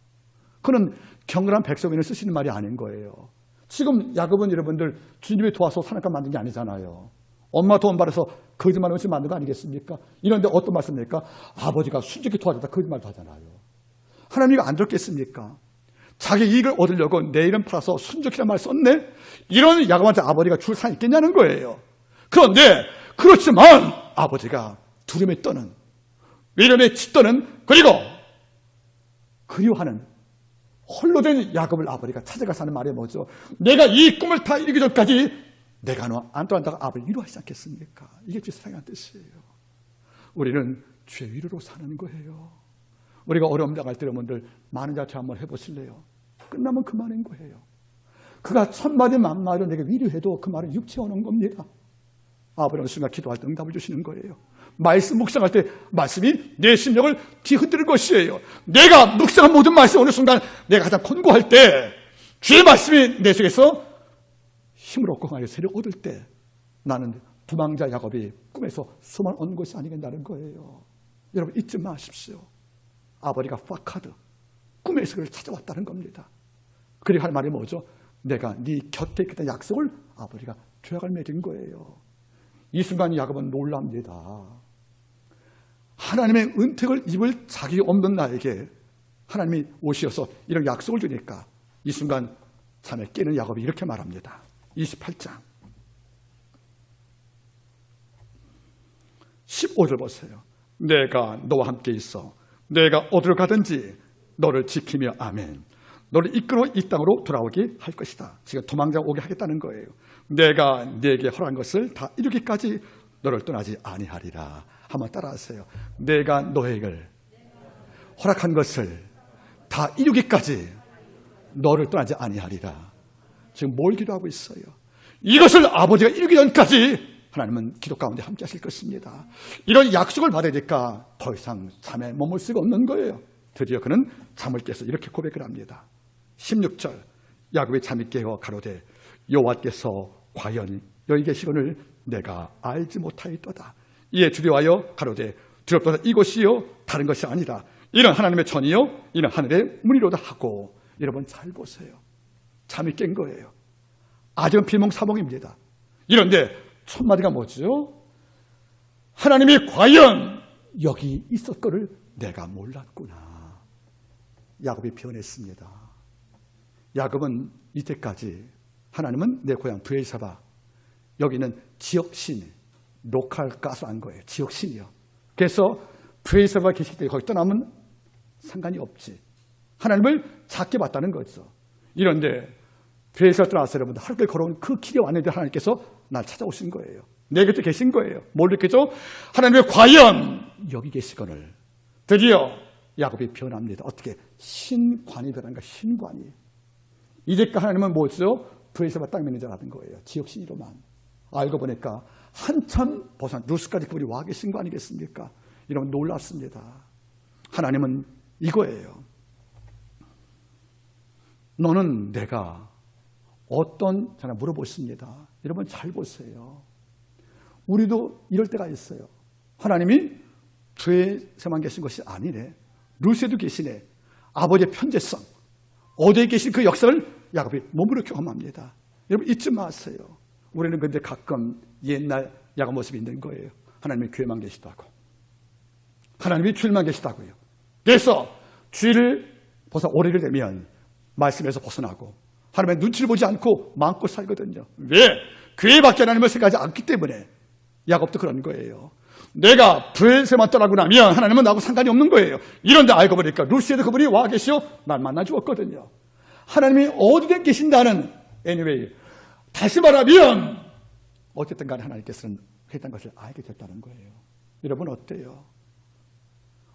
그는 경건한 백성인을 쓰시는 말이 아닌 거예요. 지금 야곱은 여러분들 주님이 도와서 사냥감 만든 게 아니잖아요. 엄마 돈 받아서 거짓말 음식 만든 거 아니겠습니까? 이런데 어떤 말씀입니까? 아버지가 순적히 도와줬다, 거짓말도 하잖아요. 하나님이 안 좋겠습니까? 자기 이익을 얻으려고 내 이름 팔아서 순적이라는 말 썼네? 이런 야곱한테 아버지가 줄 사 있겠냐는 거예요. 그런데 그렇지만 아버지가 두려움에 떠는, 위험에 짓떠는, 그리고 그리워하는 홀로 된 야곱을 아버지가 찾아가서 하는 말이 뭐죠? 내가 이 꿈을 다 이루기 전까지 내가 너 안 떠난다고 아버지 위로하시지 않겠습니까? 이게 주의 사랑하는 뜻이에요. 우리는 주의 위로로 사는 거예요. 우리가 어려움 당할 때 여러분들 많은 자체 한번 해보실래요? 끝나면 그만인 거예요. 그가 천마디 만마디로 내게 위로해도 그 말은 육체 오는 겁니다. 아버지는 순간 기도할 때 응답을 주시는 거예요. 말씀 묵상할 때 말씀이 내 심령을 뒤흔드는 것이에요. 내가 묵상한 모든 말씀 어느 순간 내가 가장 권고할 때 주의 말씀이 내 속에서 힘을 얻고 강하게 세력 얻을 때 나는 도망자 야곱이 꿈에서 소망을 얻는 것이 아니겠다는 거예요. 여러분 잊지 마십시오. 아버지가 파카드 꿈에서 그를 찾아왔다는 겁니다. 그리고 할 말이 뭐죠? 내가 네 곁에 있겠다는 약속을 아버지가 죄악을 맺은 거예요. 이 순간 야곱은 놀랍니다. 하나님의 은택을 입을 자격이 없는 나에게 하나님이 오시어서 이런 약속을 주니까 이 순간 잠에 깨는 야곱이 이렇게 말합니다. 28장 15절 보세요. 내가 너와 함께 있어 내가 어디로 가든지 너를 지키며 아멘. 너를 이끌어 이 땅으로 돌아오게 할 것이다. 지금 도망자 오게 하겠다는 거예요. 내가 네게 허락한 것을 다 이루기까지 너를 떠나지 아니하리라. 한번 따라하세요. 내가 너에게 허락한 것을 다 이루기까지 너를 떠나지 아니하리라. 지금 뭘 기도하고 있어요? 이것을 아버지가 이루기 전까지 하나님은 기도 가운데 함께 하실 것입니다. 이런 약속을 받으니까 더 이상 잠에 머물 수가 없는 거예요. 드디어 그는 잠을 깨서 이렇게 고백을 합니다. 16절 야곱이 잠이 깨어 가로되 여호와께서 과연 여기 계시거늘 내가 알지 못하였도다. 이에 두려워하여 가로되 두렵도다 이곳이요 다른 것이 아니라 이는 하나님의 전이요 이는 하늘의 문이로다 하고. 여러분 잘 보세요. 잠이 깬 거예요. 아직은 비몽사몽입니다. 이런데 첫 마디가 뭐죠? 하나님이 과연 여기 있었거를 내가 몰랐구나. 야곱이 변했습니다. 야곱은 이때까지 하나님은 내 고향 브에르사바, 여기는 지역신, 로컬 가수한 거예요. 지역신이요. 그래서 브에르사바 계실 때 거기 떠나면 상관이 없지. 하나님을 작게 봤다는 거죠. 이런데 브에르사바 떠나서 여러분들 하루길 걸어온 그 길에 왔는데 하나님께서 날 찾아오신 거예요. 내 곁에 계신 거예요. 뭘 느끼죠? 하나님의 과연 여기 계시거늘 드디어 야곱이 변합니다. 어떻게? 신관이 변한가? 신관이. 이제까 하나님은 뭐죠? 브에세바 땅 매니저라는 거예요. 지역신이로만. 알고 보니까 한참 벗어난 루스까지 그분이 와 계신 거 아니겠습니까? 이러면 놀랐습니다. 하나님은 이거예요. 너는 내가 어떤, 제가 물어보십니다. 여러분 잘 보세요. 우리도 이럴 때가 있어요. 하나님이 브에세만 계신 것이 아니네. 루스에도 계시네. 아버지의 편재성, 어디에 계신 그 역사를 야곱이 몸으로 경험합니다. 여러분 잊지 마세요. 우리는 근데 가끔 옛날 야곱 모습이 있는 거예요. 하나님이 교회만 계시다고. 하나님이 주일만 계시다고요. 그래서 주일을 벗어 오래를 되면 말씀에서 벗어나고 하나님의 눈치를 보지 않고 마음껏 살거든요. 왜? 교회밖에 하나님을 생각하지 않기 때문에. 야곱도 그런 거예요. 내가 브에세만 떠나고 나면 하나님은 나하고 상관이 없는 거예요. 이런데 알고 보니까 루스에도 그분이 와 계시오. 날 만나 주었거든요. 하나님이 어디든 계신다는 anyway. 다시 말하면 어쨌든 간에 하나님께서는 했던 것을 알게 됐다는 거예요. 여러분 어때요?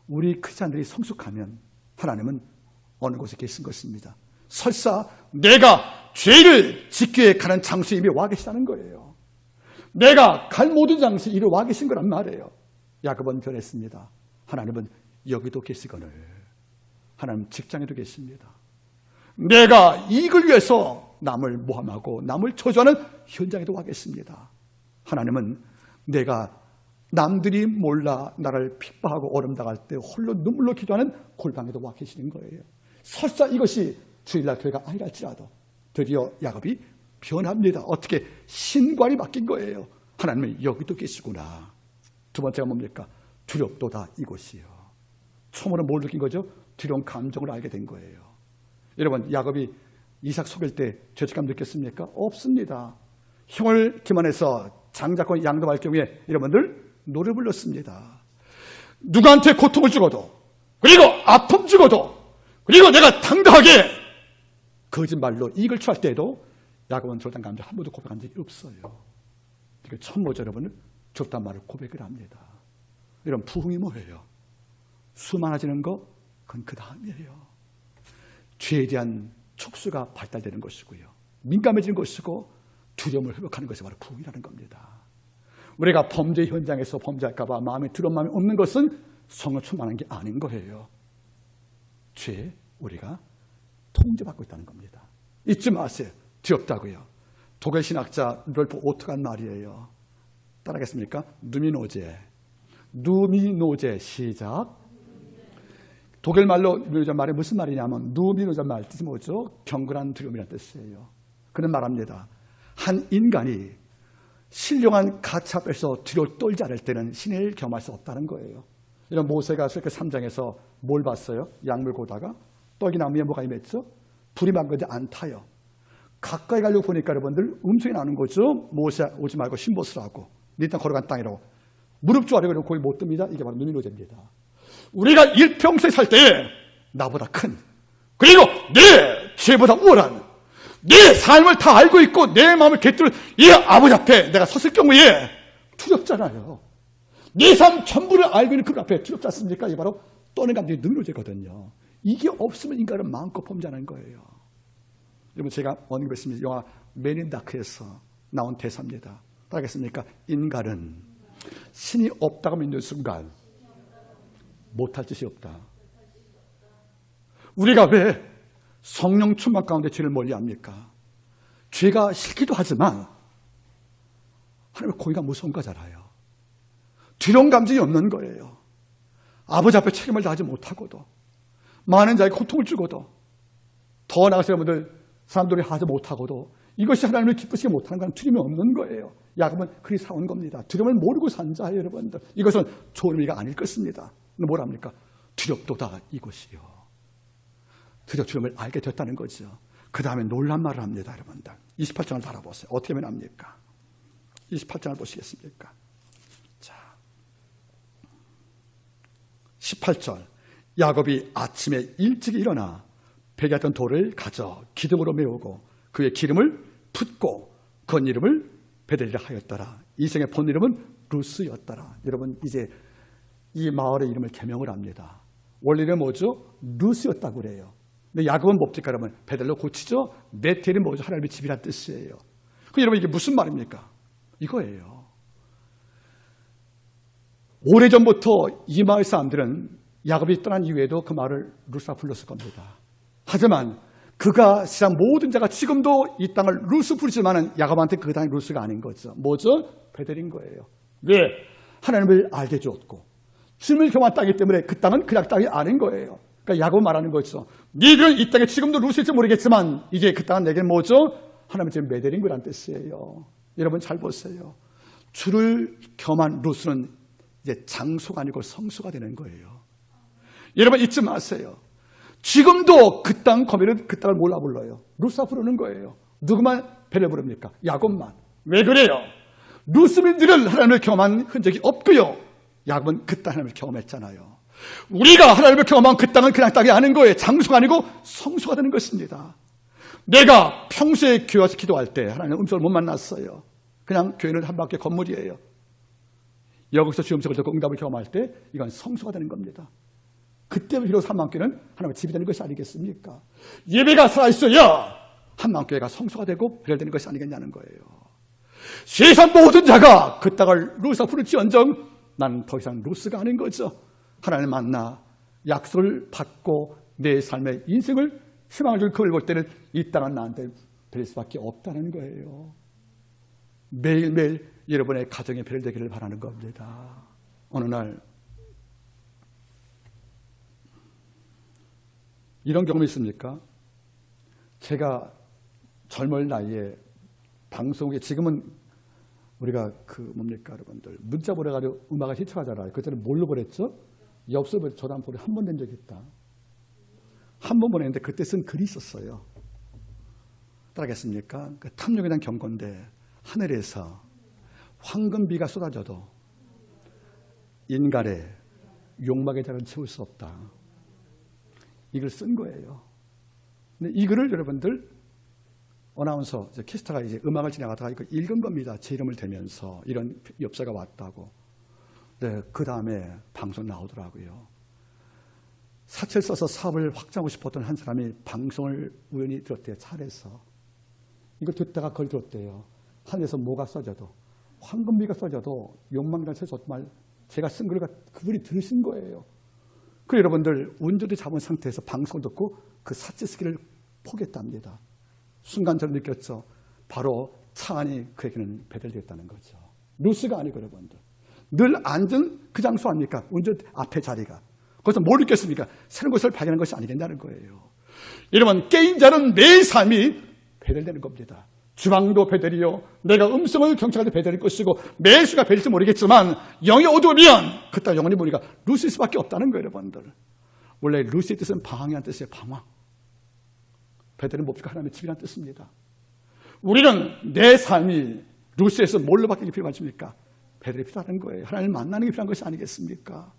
우리 크리스찬들이 성숙하면 하나님은 어느 곳에 계신 것입니다. 설사 내가 죄를 짓기에 가는 장소에 이미 와 계시다는 거예요. 내가 갈 모든 장소에 이리 와 계신 거란 말이에요. 야곱은 변했습니다. 하나님은 여기도 계시거늘. 하나님 직장에도 계십니다. 내가 이익을 위해서 남을 모함하고 남을 저주하는 현장에도 와 계십니다. 하나님은 내가 남들이 몰라 나를 핍박하고 어름당할 때 홀로 눈물로 기도하는 골방에도 와 계시는 거예요. 설사 이것이 주일날 교회가 아니랄지라도 드디어 야곱이 변합니다. 어떻게? 신관이 바뀐 거예요. 하나님은 여기도 계시구나. 두 번째가 뭡니까? 두렵도다 이곳이요. 처음으로 뭘 느낀 거죠? 두려운 감정을 알게 된 거예요. 여러분 야곱이 이삭 속일 때 죄책감 느꼈습니까? 없습니다. 형을 기만해서 장자권 양도할 경우에 여러분들 노래 불렀습니다. 누구한테 고통을 주고도 그리고 아픔 주고도 그리고 내가 당당하게 거짓말로 이익을 취할 때에도 야곱은 저런 감정 한 번도 고백한 적이 없어요. 그러니까 처음 보죠 여러분은 좋단 말을 고백을 합니다. 이런 부흥이 뭐예요? 수많아지는 거 그건 그 다음이에요. 죄에 대한 촉수가 발달되는 것이고요. 민감해지는 것이고 두려움을 회복하는 것이 바로 부흥이라는 겁니다. 우리가 범죄 현장에서 범죄할까 봐 마음에 두려운 마음이 없는 것은 성을 충만한 게 아닌 거예요. 죄에 우리가 통제받고 있다는 겁니다. 잊지 마세요. 두렵다고요. 독일 신학자 루돌프 오트가 한 말이에요. 따라하겠습니까? 누미노제. 누미노제 시작. 독일 말로 누미노제 말이 무슨 말이냐면 누미노제 말 뜻이 뭐죠? 경건한 두려움이라는 뜻이에요. 그는 말합니다. 한 인간이 신령한 가차 앞에서 뒤로 떨지 않을 때는 신을 경험할 수 없다는 거예요. 이런 모세가 수레기 3장에서 뭘 봤어요? 약물 고다가 떡이나무에 뭐가 임했죠? 불이 만 건데 안 타요. 가까이 가려고 보니까 여러분들 음성이 나는 거죠. 모세 오지 말고 신보스라 하고 네 땅 걸어간 땅이라고 무릎 조아리고 거기 못 듭니다. 이게 바로 누미노제입니다. 우리가 일평생 살 때 나보다 큰 그리고 내 죄보다 우월한 내 삶을 다 알고 있고 내 마음을 꿰뚫은 이 아버지 앞에 내가 섰을 경우에 두렵잖아요. 내 삶 전부를 알고 있는 그 앞에 두렵지 않습니까? 이게 바로 떠는 감정이 누미노제거든요. 이게 없으면 인간은 마음껏 범죄하는 거예요. 여러분 제가 언급했습니다. 영화 맨 인 다크에서 나온 대사입니다. 알겠습니까? 인간은 신이 없다고 믿는 순간 못할 짓이 없다. 우리가 왜 성령 충만 가운데 죄를 멀리합니까? 죄가 싫기도 하지만 하나님의 공의가 무서운 거잖아요. 두려운 감정이 없는 거예요. 아버지 앞에 책임을 다하지 못하고도 많은 자에게 고통을 주고도 더 나아가서 여러분들 사람들이 하지 못하고도 이것이 하나님을 기쁘시게 못하는 건 두려움이 없는 거예요. 야곱은 그리 사온 겁니다. 두려움을 모르고 산 자예요, 여러분들. 이것은 좋은 의미가 아닐 것입니다. 뭐랍니까? 두렵도다 이것이요. 드디어 두려움을 알게 됐다는 거죠. 그 다음에 놀란 말을 합니다, 여러분들. 28장을 달아보세요. 어떻게 하면 합니까? 28장을 보시겠습니까? 자, 18절. 야곱이 아침에 일찍 일어나 베개 같은 돌을 가져 기둥으로 메우고 그의 기름을 붓고 그 이름을 베델리라 하였더라. 이생의 본 이름은 루스였더라. 여러분 이제 이 마을의 이름을 개명을 합니다. 원래는 뭐죠? 루스였다고 그래요. 근데 야곱은 뭡니까? 그러면 베델로 고치죠? 베텔이 뭐죠? 하나님의 집이란 뜻이에요. 그럼 여러분 이게 무슨 말입니까? 이거예요. 오래전부터 이 마을 사람들은 야곱이 떠난 이후에도 그 말을 루스라 불렀을 겁니다. 하지만 그가 세상 모든 자가 지금도 이 땅을 루스 부르지만은 야곱한테 그 땅이 루스가 아닌 거죠. 뭐죠? 베델인 거예요. 왜? 하나님을 알게 주었고 주님을 경험한 땅이기 때문에 그 땅은 그냥 땅이 아닌 거예요. 그러니까 야곱 말하는 거죠. 너희들은 이 땅에 지금도 루스일지 모르겠지만 이제 그 땅은 내게는 뭐죠? 하나님은 지금 베델인 거란 뜻이에요. 여러분 잘 보세요. 주를 경험한 루스는 이제 장소가 아니고 성소가 되는 거예요. 여러분 잊지 마세요. 지금도 그 땅 거미는 그 땅을 몰라 불러요. 루스가 부르는 거예요. 누구만 베델 부릅니까? 야곱만. 왜 그래요? 루스민들은 하나님을 경험한 흔적이 없고요. 야곱은 그 땅 하나님을 경험했잖아요. 우리가 하나님을 경험한 그 땅은 그냥 땅이 아닌 거예요. 장소가 아니고 성소가 되는 것입니다. 내가 평소에 교회 와서 기도할 때 하나님의 음성을 못 만났어요. 그냥 교회는 한 바퀴 건물이에요. 여기서 주의 음성을 듣고 응답을 경험할 때 이건 성소가 되는 겁니다. 그때 비로소 한마음교회는 하나님의 집이 되는 것이 아니겠습니까? 예배가 살아있어야 한마음교회가 성소가 되고 배열되는 것이 아니겠냐는 거예요. 세상 모든 자가 그 땅을 루스가 부를지언정 나는 더 이상 루스가 아닌 거죠. 하나님을 만나 약속을 받고 내 삶의 인생을 희망을 줄 그걸 볼 때는 이 땅은 나한테 될 수밖에 없다는 거예요. 매일매일 여러분의 가정에 배열되기를 바라는 겁니다. 어느 날 이런 경험이 있습니까? 제가 젊을 나이에 방송국에 지금은 우리가 여러분들 문자 보내가지고 음악을 시청하잖아요. 그때는 뭘로 보냈죠? 엽서 저도 한 번 낸 적이 있다. 한 번 보냈는데 그때 쓴 글이 있었어요. 따라하겠습니까? 그 탐욕에 대한 경고인데 하늘에서 황금비가 쏟아져도 인간의 욕망의 자를 채울 수 없다. 이 글 쓴 거예요. 근데 이 글을 여러분들 어나운서 캐스터가 이제 음악을 진행하다가 이거 읽은 겁니다. 제 이름을 대면서 이런 엽서가 왔다고. 네, 그 다음에 방송 나오더라고요. 사채를 써서 사업을 확장하고 싶었던 한 사람이 방송을 우연히 들었대요. 차 안에서. 이걸 듣다가 그걸 들었대요. 하늘에서 뭐가 써져도 황금비가 써져도 욕망이라는 정말 제가 쓴 글을 그분이 들으신 거예요. 그리고 여러분들 운전대 잡은 상태에서 방송을 듣고 그 사채 쓰기를 포기했답니다. 순간 저는 느꼈죠. 바로 차 안이 그에게는 배달되었다는 거죠. 루스가 아니고 여러분들. 늘 앉은 그 장소 아닙니까? 운전 앞에 자리가. 거기서 뭘 느꼈습니까? 새로운 것을 발견한 것이 아니겠냐는 거예요. 여러분 게임자는 내 삶이 배달되는 겁니다. 주방도 배달이요. 내가 음성을 경청할 때 배달일 것이고 매수가 배달일지 모르겠지만 영이 어두우면 그따 영원히 우리가 루스일 수밖에 없다는 거예요. 여러분들. 원래 루스의 뜻은 방황이라는 뜻이에요. 방황. 배달은 뭡니까? 하나님의 집이라는 뜻입니다. 우리는 내 삶이 루스에서 뭘로 바뀌는 게 필요하십니까? 배달이 필요한 거예요. 하나님을 만나는 게 필요한 것이 아니겠습니까?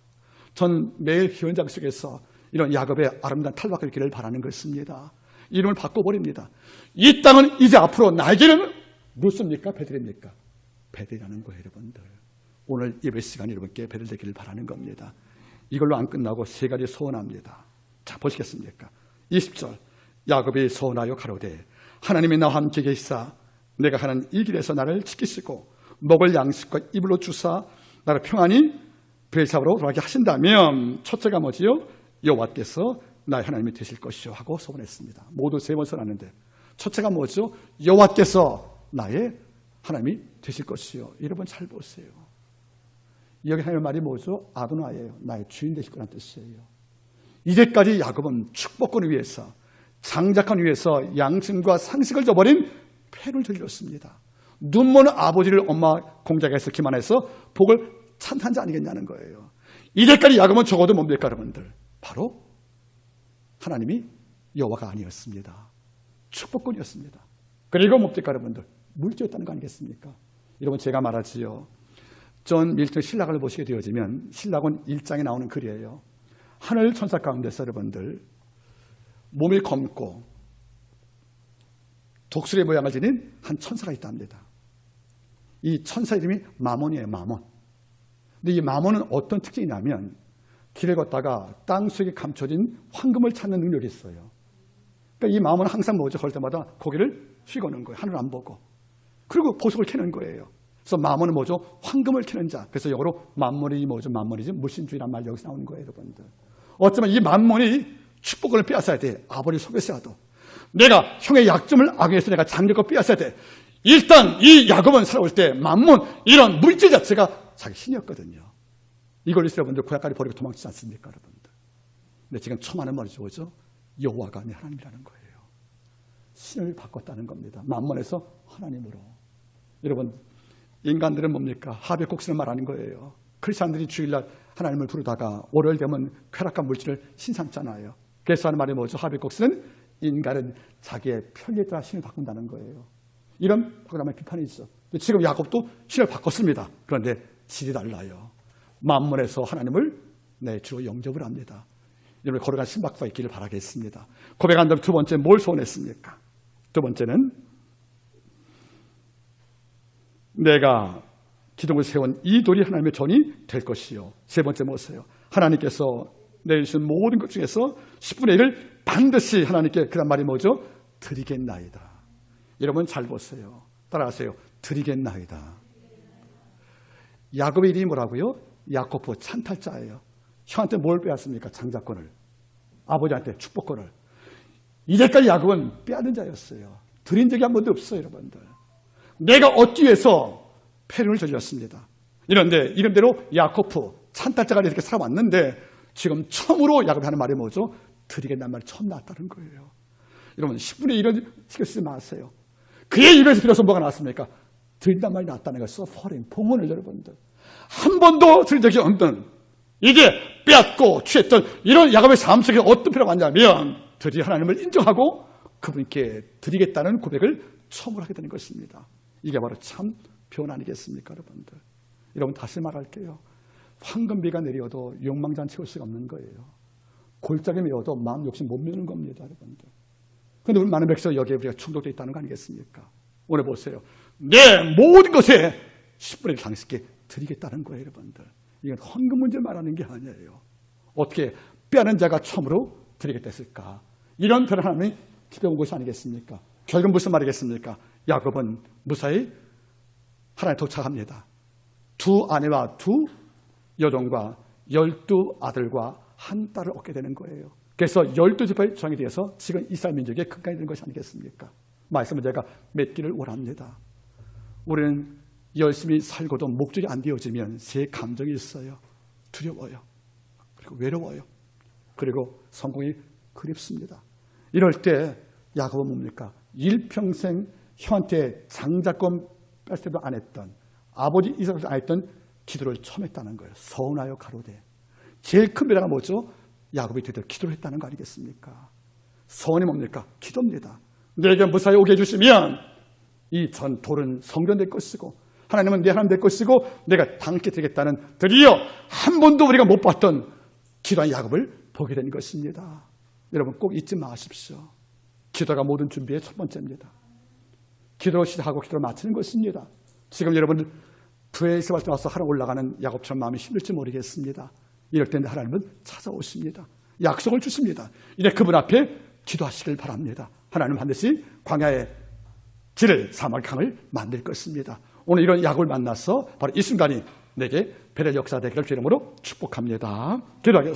전 매일 현장 속에서 이런 야곱의 아름다운 탈바꿈을 기를 바라는 것입니다. 이름을 바꿔버립니다. 이 땅은 이제 앞으로 나에게는 루스입니까? 베델입니까? 베델이라는 거예요, 여러분들. 오늘 예배 시간 여러분께 베델되기를 바라는 겁니다. 이걸로 안 끝나고 세 가지 소원합니다. 자, 보시겠습니까? 20절. 야곱이 소원하여 가로되 하나님이 나와 함께 계시사 내가 가는 이 길에서 나를 지키시고 먹을 양식과 이불로 주사 나를 평안히 베르사바로 돌아가게 하신다면 첫째가 뭐지요? 여호와께서 나의 하나님이 되실 것이요 하고 소원했습니다. 모두 세 번 소원하는데 첫째가 뭐죠? 여호와께서 나의 하나님이 되실 것이요. 여러분 잘 보세요. 여기 하나님의 말이 뭐죠? 아도나예요. 나의 주인 되실 거라는 뜻이에요. 이제까지 야곱은 축복권을 위해서 장작한 위에서 양심과 상식을 저버린 패를 저질렀습니다. 눈먼 아버지를 엄마 공작에서 기만해서 복을 찬탄 자 아니겠냐는 거예요. 이제까지 야곱은 적어도 뭡니까 여러분들? 바로 하나님이 여호와가 아니었습니다. 축복권이었습니다. 그리고 뭡니까 여러분들? 물질이었다는 거 아니겠습니까? 여러분 제가 말하지요. 존 밀턴 신락을 보시게 되어지면 신락은 1장에 나오는 글이에요. 하늘 천사 가운데서 여러분들 몸이 검고 독수리 모양을 지닌 한 천사가 있답니다. 이 천사 이름이 마몬이에요. 마몬. 근데 이 마몬은 어떤 특징이냐면 길을 걷다가 땅속에 감춰진 황금을 찾는 능력이 있어요. 그러니까 이 마음은 항상 뭐죠? 걸 때마다 고개를 휘거는 거예요. 하늘 안 보고. 그리고 보석을 캐는 거예요. 그래서 마음은 뭐죠? 황금을 캐는 자. 그래서 영어로 만몬이 뭐죠? 만몬이지 물신주의란 말 여기서 나오는 거예요, 여러분들. 어쩌면 이 만몬이 축복을 빼앗아야 돼. 아버지 속에서라도. 내가 형의 약점을 악용해서 내가 장력을 빼앗아야 돼. 일단 이 야곱은 살아올 때 만몬 이런 물질 자체가 자기 신이었거든요. 이걸 여러분들 고향까지 버리고 도망치지 않습니까, 여러분들? 근데 지금 처음하는 말이죠, 뭐죠? 여호와가 내 하나님이라는 거예요. 신을 바꿨다는 겁니다. 만몬에서 하나님으로. 여러분, 인간들은 뭡니까? 하백국스를 말하는 거예요. 크리스찬들이 주일날 하나님을 부르다가 월요일 되면 쾌락한 물질을 신삼잖아요. 그래서 하는 말이 뭐죠? 하백국스는 인간은 자기의 편리에 따라 신을 바꾼다는 거예요. 이런 바꾸다면 비판이 있어. 지금 야곱도 신을 바꿨습니다. 그런데 질이 달라요. 만몬에서 하나님을 주로 영접을 합니다. 여러분 걸어간 신박수가 있기를 바라겠습니다. 고백한 다음 두 번째 뭘 소원했습니까? 두 번째는 내가 기둥을 세운 이 돌이 하나님의 전이 될 것이요. 세 번째 뭐세요? 하나님께서 내주신 모든 것 중에서 10분의 1을 반드시 하나님께 그런 말이 뭐죠? 드리겠나이다. 여러분 잘 보세요. 따라하세요. 드리겠나이다. 야곱의 이름이 뭐라고요? 야코프 찬탈자예요. 형한테 뭘 빼앗습니까? 장자권을. 아버지한테 축복권을. 이제까지 야곱은 빼앗는 자였어요. 드린 적이 한 번도 없어요, 여러분들. 내가 얻기 위해서 패륜을 저질렀습니다. 이런데 이름대로 야코프 찬탈자가 이렇게 살아왔는데 지금 처음으로 야곱이 하는 말이 뭐죠? 드리겠다는 말이 처음 나왔다는 거예요. 여러분 10분의 1은 신경 쓰지 마세요. 그의 입에서 비로소 뭐가 나왔습니까? 드린다는 말이 나왔다는 거예요. 서퍼링, 봉헌을 여러분들. 한 번도 드린 적이 없는 이게 빼앗고 취했던 이런 야곱의 삶 속에 어떤 필요가 왔냐면 드디어 하나님을 인정하고 그분께 드리겠다는 고백을 처음으로 하게 되는 것입니다. 이게 바로 참 변 아니겠습니까, 여러분들? 여러분 다시 말할게요. 황금비가 내려도 욕망잔 채울 수가 없는 거예요. 골짜기 메워도 마음 욕심 못 메우는 겁니다, 여러분들. 그런데 우리 많은 백성이 여기에 우리가 충족되어 있다는 거 아니겠습니까? 오늘 보세요. 내 모든 것에 10분의 1 당신께 드리겠다는 거예요, 여러분들. 이건 헌금 문제를 말하는 게 아니에요. 어떻게 빼앗는 자가 처음으로 드리겠다 했을까? 이런 별을 하나님이 기대온 것이 아니겠습니까? 결국 무슨 말이겠습니까? 야곱은 무사히 하나님에 도착합니다. 두 아내와 두 여종과 12 아들과 한 딸을 얻게 되는 거예요. 그래서 12지파의 조상이 되어서 지금 이스라엘 민족의 근간이 되는 것이 아니겠습니까? 말씀을 제가 맺기를 원합니다. 우리는 열심히 살고도 목적이 안 되어지면 세 감정이 있어요. 두려워요. 그리고 외로워요. 그리고 성공이 그립습니다. 이럴 때 야곱은 뭡니까? 일평생 형한테 장자권 뺄 때도 안 했던 아버지 이삭을 안 했던 기도를 처음 했다는 거예요. 서운하여 가로되. 제일 큰 변화가 뭐죠? 야곱이 드디어 기도를 했다는 거 아니겠습니까? 서원이 뭡니까? 기도입니다. 내게 무사히 오게 해주시면 이 전 돌은 성전될 것이고 하나님은 내 하나님 될 것이고 내가 당께 드리겠다는 드디어 한 번도 우리가 못 봤던 기도한 야곱을 보게 된 것입니다. 여러분 꼭 잊지 마십시오. 기도가 모든 준비의 첫 번째입니다. 기도를 시작하고 기도를 마치는 것입니다. 지금 여러분 부에서 와서 하러 올라가는 야곱처럼 마음이 힘들지 모르겠습니다. 이럴 때 하나님은 찾아오십니다. 약속을 주십니다. 이제 그분 앞에 기도하시길 바랍니다. 하나님은 반드시 광야의 길을 사막의 강을 만들 것입니다. 오늘 이런 야곱을 만나서 바로 이 순간이 내게 배려 역사 되기를 주의 이름으로 축복합니다. 기도하겠습니다.